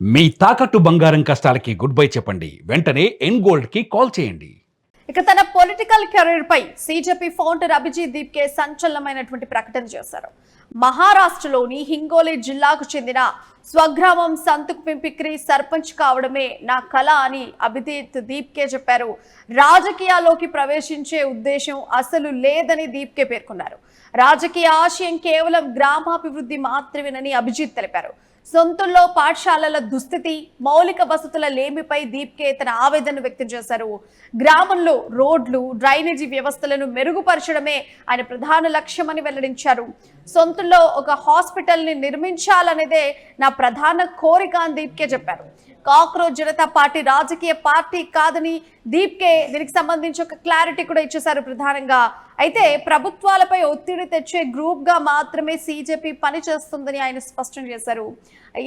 మీ తాకట్టు బంగారం కష్టాలకి good bye చెప్పండి. వెంటనే ఎన్ గోల్డ్ కి కాల్ చేయండి. ఇక తన పొలిటికల్ కెరీర్ పై సీజేపీ ఫౌండర్ అభిజిత్ దీప్కే సంచలనమైనటువంటి ప్రకటన చేశారు. మహారాష్ట్రలోని హింగోలి జిల్లాకు చెందిన స్వగ్రామం సంతుక్ పింపిక్రి సర్పంచ్ కావడమే నా కళ అని అభిజిత్ దీప్కే చెప్పారు. రాజకీయాల్లోకి ప్రవేశించే ఉద్దేశం అసలు లేదని దీప్కే పేర్కొన్నారు. రాజకీయ ఆశయం కేవలం గ్రామాభివృద్ధి మాత్రమేనని అభిజిత్ తెలిపారు. సొంతల్లో పాఠశాలల దుస్థితి, మౌలిక వసతుల లేమిపై దీప్కే తన ఆవేదన వ్యక్తం చేశారు. గ్రామంలో రోడ్లు, డ్రైనేజీ వ్యవస్థలను మెరుగుపరచడమే ఆయన ప్రధాన లక్ష్యమని వెల్లడించారు. సొంతల్లో ఒక హాస్పిటల్ని నిర్మించాలనేదే నా ప్రధాన కోరిక అని దీప్కే చెప్పారు. కాక్రోచ్ జనతా పార్టీ రాజకీయ పార్టీ కాదని దీప్కే దీనికి సంబంధించి ఒక క్లారిటీ కూడా ఇచ్చేశారు. ప్రధానంగా అయితే ప్రభుత్వాలపై ఒత్తిడి తెచ్చే గ్రూప్ గా మాత్రమే సీజేపీ పనిచేస్తుందని ఆయన స్పష్టం చేశారు.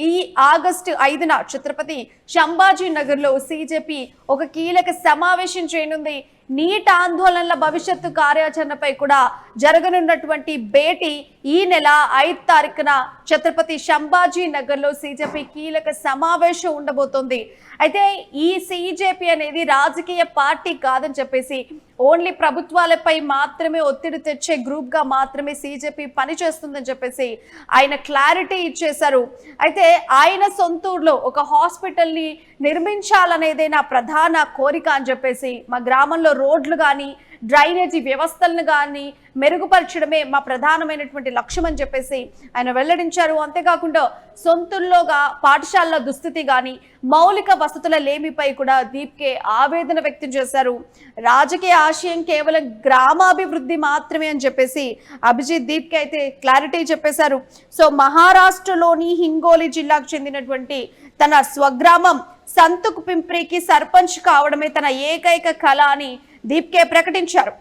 ఈ ఆగస్టు 5న ఛత్రపతి సంభాజీ నగర్ లో సీజేపీ ఒక కీలక సమావేశం చేయనుంది. నీట్ ఆందోళనల భవిష్యత్తు కార్యాచరణపై కూడా జరగనున్నటువంటి భేటీ ఈ నెల 5 తారీఖున ఛత్రపతి సంభాజీ నగర్ లో సీజేపీ కీలక సమావేశం ఉండబోతోంది. అయితే ఈ సీజేపీ అనేది రాజకీయ పార్టీ కాదని చెప్పేసి ఓన్లీ ప్రభుత్వాలపై మాత్రమే ఒత్తిడి తెచ్చే గ్రూప్ గా మాత్రమే సీజేపీ పనిచేస్తుందని చెప్పేసి ఆయన క్లారిటీ ఇచ్చేశారు. అయితే ఆయన సొంతూరులో ఒక హాస్పిటల్ ని నిర్మించాలనేదే నా ప్రధాన కోరిక అని చెప్పేసి, మా గ్రామంలో రోడ్లు కానీ డ్రైనేజీ వ్యవస్థలను కానీ మెరుగుపరచడమే మా ప్రధానమైనటువంటి లక్ష్యం అని చెప్పేసి ఆయన వెల్లడించారు. అంతేకాకుండా సొంతూరులోగా పాఠశాలల దుస్థితి కానీ మౌలిక వసతుల లేమిపై కూడా దీప్కే ఆవేదన వ్యక్తం చేశారు. రాజకీయ ఆశయం కేవలం గ్రామాభివృద్ధి మాత్రమే అని చెప్పేసి అభిజిత్ దీప్కే అయితే క్లారిటీ చెప్పేశారు. సో మహారాష్ట్రలోని హింగోలి జిల్లాకు చెందినటువంటి తన స్వగ్రామం సంతుక్ పింప్రికి సర్పంచ్ కావడమే తన ఏకైక కళ అని దీప్కే ప్రకటించారు.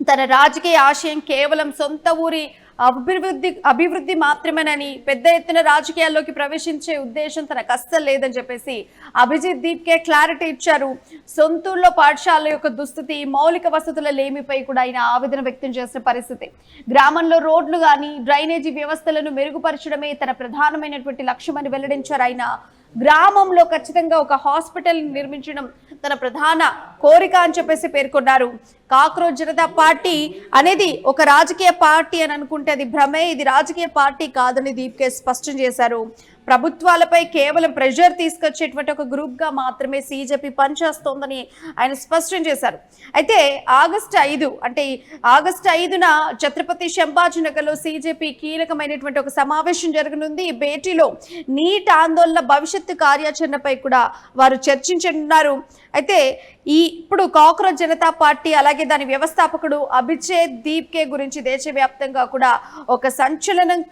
తన రాజకీయ ఆశయం కేవలం సొంత ఊరి అభివృద్ధి మాత్రమేనని, పెద్ద ఎత్తున రాజకీయాల్లోకి ప్రవేశించే ఉద్దేశం తనకు అస్సలు లేదని చెప్పేసి అభిజిత్ దీప్కే క్లారిటీ ఇచ్చారు. సొంతూరులో పాఠశాల యొక్క దుస్థితి, మౌలిక వసతుల లేమిపై కూడా ఆయన ఆవేదన వ్యక్తం చేసిన పరిస్థితి. గ్రామంలో రోడ్లు కానీ డ్రైనేజీ వ్యవస్థలను మెరుగుపరచడమే తన ప్రధానమైనటువంటి లక్ష్యమని వెల్లడించారు. ఆయన గ్రామంలో ఖచ్చితంగా ఒక హాస్పిటల్ నిర్మించడం తన ప్రధాన కోరిక అని చెప్పేసి పేర్కొన్నారు. కాక్రోచ్ జనతా పార్టీ అనేది ఒక రాజకీయ పార్టీ అని అనుకుంటే అది భ్రమే, ఇది రాజకీయ పార్టీ కాదని దీప్కే స్పష్టం చేశారు. ప్రభుత్వాలపై కేవలం ప్రెషర్ తీసుకొచ్చేటువంటి ఒక గ్రూప్ గా మాత్రమే సీజేపీ పనిచేస్తోందని ఆయన స్పష్టం చేశారు. అయితే ఆగస్టు 5న ఛత్రపతి సంభాజీ నగర్ లో సీజేపీ కీలకమైనటువంటి ఒక సమావేశం జరగనుంది. ఈ భేటీలో నీట్ ఆందోళన భవిష్యత్తు కార్యాచరణపై కూడా వారు చర్చించనున్నారు. అయితే ఇప్పుడు కాక్రోచ్ జనతా పార్టీ అలాగే దాని వ్యవస్థాపకుడు అభిజిత్ దీప్కే గురించి దేశవ్యాప్తంగా కూడా ఒక సంచలనం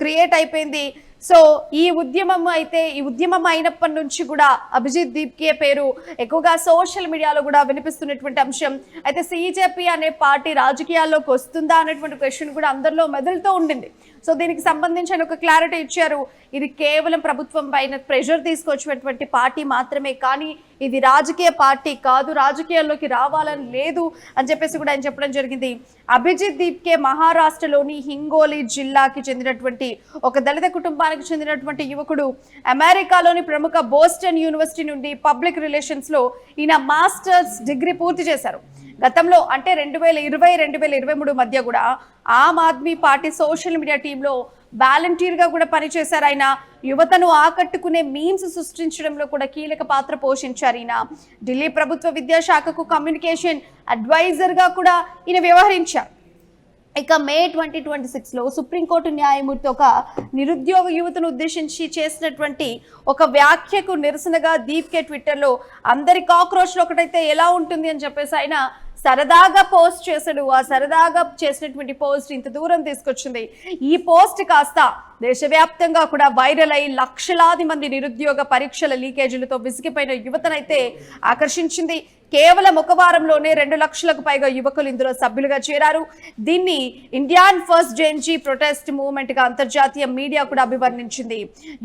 క్రియేట్ అయిపోయింది. సో ఈ ఉద్యమం అయినప్పటి నుంచి కూడా అభిజిత్ దీప్కే పేరు ఎక్కువగా సోషల్ మీడియాలో కూడా వినిపిస్తున్నటువంటి అంశం. అయితే సీజేపీ అనే పార్టీ రాజకీయాల్లోకి వస్తుందా అనేటువంటి క్వశ్చన్ కూడా అందరిలో మెదులుతూ ఉండింది. సో దీనికి సంబంధించిన ఒక క్లారిటీ ఇచ్చారు. ఇది కేవలం ప్రభుత్వం పైన ప్రెషర్ తీసుకొచ్చినటువంటి పార్టీ మాత్రమే, కానీ ఇది రాజకీయ పార్టీ కాదు, రాజకీయాల్లోకి రావాలని లేదు అని చెప్పేసి కూడా ఆయన చెప్పడం జరిగింది. అభిజిత్ దీప్కే మహారాష్ట్రలోని హింగోలి జిల్లాకి చెందినటువంటి ఒక దళిత కుటుంబానికి చెందినటువంటి యువకుడు. అమెరికాలోని ప్రముఖ బోస్టన్ యూనివర్సిటీ నుండి పబ్లిక్ రిలేషన్స్ లో ఈయన మాస్టర్స్ డిగ్రీ పూర్తి చేశారు. గతంలో అంటే 2020-2023 మధ్య కూడా Aam Aadmi party social media టీంలో వాలంటీర్ గా కూడా పనిచేశారు. ఆయన యువతను ఆకట్టుకునే మీమ్స్ సృష్టించడంలో కూడా కీలక పాత్ర పోషించారు. ఈయన ఢిల్లీ ప్రభుత్వ విద్యాశాఖకు కమ్యూనికేషన్ అడ్వైజర్ గా కూడా ఈయన వ్యవహరించారు. ఇక మే 2026లో సుప్రీంకోర్టు న్యాయమూర్తి ఒక నిరుద్యోగ యువతను ఉద్దేశించి చేసినటువంటి ఒక వ్యాఖ్యకు నిరసనగా దీప్కే ట్విట్టర్లో అందరి కాక్రోచ్లు ఒకటైతే ఎలా ఉంటుంది అని చెప్పేసి ఆయన సరదాగా పోస్ట్ చేశాడు. ఆ సరదాగా చేసినటువంటి పోస్ట్ ఇంత దూరం తీసుకొచ్చింది. ఈ పోస్ట్ కాస్త దేశవ్యాప్తంగా కూడా వైరల్ అయి లక్షలాది మంది నిరుద్యోగ పరీక్షల లీకేజీలతో విసిగిపోయిన యువతనైతే ఆకర్షించింది. కేవలం ఒక వారంలోనే 2 లక్షలకు పైగా యువకులు ఇందులో సభ్యులుగా చేరారు. దీన్ని Indian first Gen Z protest movement గా అంతర్జాతీయ మీడియా కూడా అభివర్ణించింది.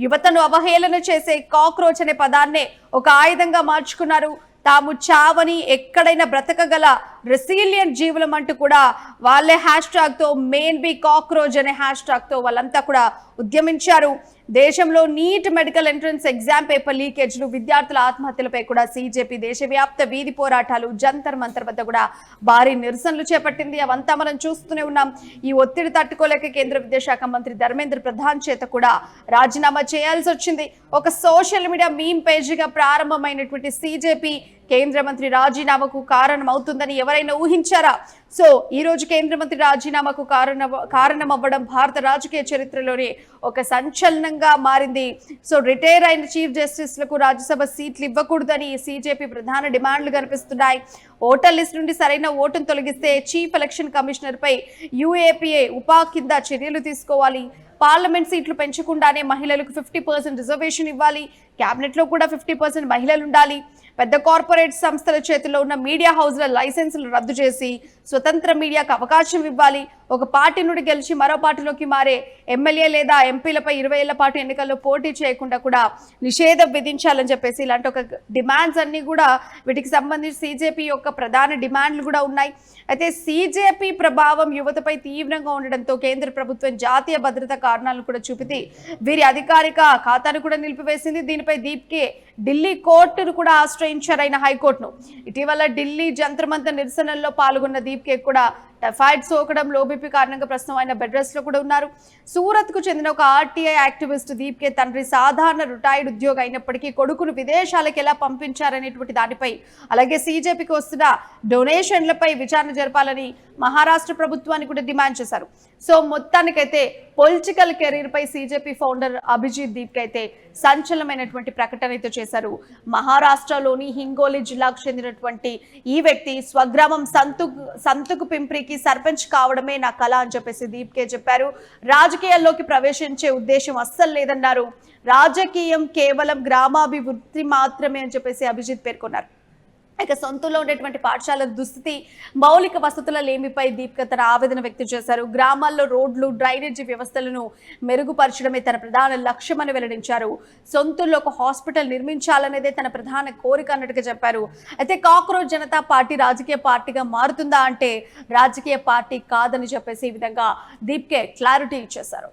యువతను అవహేళన చేసే కాక్రోచ్ అనే పదాన్నే ఒక ఆయుధంగా మార్చుకున్నారు. తాము చావని, ఎక్కడైనా బ్రతకగల రెసిలియంట్ జీవులం అంటూ కూడా వాళ్ళే హ్యాష్ ట్యాగ్ తో మెయిన్ బి కాక్రోచ్ అనే హ్యాష్ ట్యాగ్ తో వాళ్ళంతా కూడా ఉద్యమించారు. దేశంలో NEET medical entrance exam paper లీకేజ్లు, విద్యార్థుల ఆత్మహత్యలపై కూడా సీజేపీ దేశవ్యాప్త వీధి పోరాటాలు, జంతర్ మంతర్ వద్ద కూడా భారీ నిరసనలు చేపట్టింది. అవంతా మనం చూస్తూనే ఉన్నాం. ఈ ఒత్తిడి తట్టుకోలేక కేంద్ర విద్యాశాఖ మంత్రి ధర్మేంద్ర ప్రధాన్ చేత కూడా రాజీనామా చేయాల్సి వచ్చింది. ఒక సోషల్ మీడియా మీమ్ పేజీగా ప్రారంభమైనటువంటి సీజేపీ కేంద్ర మంత్రి రాజీనామాకు కారణం అవుతుందని ఎవరైనా ఊహించారా? సో ఈ రోజు కేంద్ర మంత్రి రాజీనామాకు కారణం అవ్వడం భారత రాజకీయ చరిత్రలోనే ఒక సంచలనంగా మారింది. సో రిటైర్ అయిన చీఫ్ జస్టిస్లకు రాజ్యసభ సీట్లు ఇవ్వకూడదని సీజేపీ ప్రధాన డిమాండ్లు కనిపిస్తున్నాయి. ఓటర్ లిస్ట్ నుండి సరైన ఓటును తొలగిస్తే చీఫ్ ఎలక్షన్ కమిషనర్ పై యూఏపీఏ ఉపా కింద చర్యలు తీసుకోవాలి. పార్లమెంట్ సీట్లు పెంచకుండానే మహిళలకు 50% రిజర్వేషన్ ఇవ్వాలి. క్యాబినెట్ లో కూడా 50% మహిళలు ఉండాలి. పెద్ద కార్పొరేట్ సంస్థల చేతిలో ఉన్న మీడియా హౌస్ల లైసెన్సులు రద్దు చేసి స్వతంత్ర మీడియాకు అవకాశం ఇవ్వాలి. ఒక పార్టీ నుండి గెలిచి మరో పార్టీలోకి మారే ఎమ్మెల్యే లేదా ఎంపీలపై 20 ఏళ్ల పాటు ఎన్నికల్లో పోటీ చేయకుండా కూడా నిషేధం విధించాలని చెప్పేసి ఇలాంటి ఒక డిమాండ్స్ అన్ని కూడా వీటికి సంబంధించి సీజేపీ యొక్క ప్రధాన డిమాండ్లు కూడా ఉన్నాయి. అయితే సీజేపీ ప్రభావం యువతపై తీవ్రంగా ఉండడంతో కేంద్ర ప్రభుత్వం జాతీయ భద్రతా కారణాలను కూడా చూపితే వీరి అధికారిక ఖాతాను కూడా నిలిపివేసింది. దీనిపై దీప్కే ఢిల్లీ కోర్టును కూడా ఆశ్రయించారైన హైకోర్టును. ఇటీవల ఢిల్లీ జంతర్ మంతర్ నిరసనల్లో పాల్గొన్న దీప్కే కూడా టైఫాయిడ్ సోకడం, లోబీపీ కారణంగా ప్రస్తుతం ఆయన బెడ్ రెస్ట్ లో కూడా ఉన్నారు. సూరత్ కు చెందిన ఒక ఆర్టీఐ యాక్టివిస్ట్ దీప్కే తండ్రి సాధారణ రిటైర్డ్ ఉద్యోగి అయినప్పటికీ కొడుకును విదేశాలకు ఎలా పంపించారనేటువంటి దానిపై, అలాగే సీజేపీకి వస్తున్న డొనేషన్లపై విచారణ జరపాలని మహారాష్ట్ర ప్రభుత్వాన్ని కూడా డిమాండ్ చేశారు. సో మొత్తానికైతే పొలిటికల్ కెరీర్ పై సీజేపీ ఫౌండర్ అభిజిత్ దీప్కే అయితే సంచలనమైనటువంటి ప్రకటన అయితే చేశారు. మహారాష్ట్రలోని హింగోలి జిల్లాకు చెందినటువంటి ఈ వ్యక్తి స్వగ్రామం సంతుకు పింప్రికి సర్పంచ్ కావడమే నా కళ అని చెప్పేసి దీప్కే చెప్పారు. రాజకీయాల్లోకి ప్రవేశించే ఉద్దేశం అస్సలు లేదన్నారు. రాజకీయం కేవలం గ్రామాభివృద్ధి మాత్రమే అని చెప్పేసి అభిజిత్ పేర్కొన్నారు. ఇక సొంతలో ఉండేటువంటి పాఠశాల దుస్థితి, మౌలిక వసతుల లేమిపై దీప్కే తన ఆవేదన వ్యక్తం చేశారు. గ్రామాల్లో రోడ్లు, డ్రైనేజీ వ్యవస్థలను మెరుగుపరచడమే తన ప్రధాన లక్ష్యమని వెల్లడించారు. సొంతూరులో ఒక హాస్పిటల్ నిర్మించాలనేదే తన ప్రధాన కోరిక అన్నట్టుగా చెప్పారు. అయితే కాక్రోచ్ జనతా పార్టీ రాజకీయ పార్టీగా మారుతుందా అంటే రాజకీయ పార్టీ కాదని చెప్పేసి ఈ విధంగా దీప్కే క్లారిటీ ఇచ్చేశారు.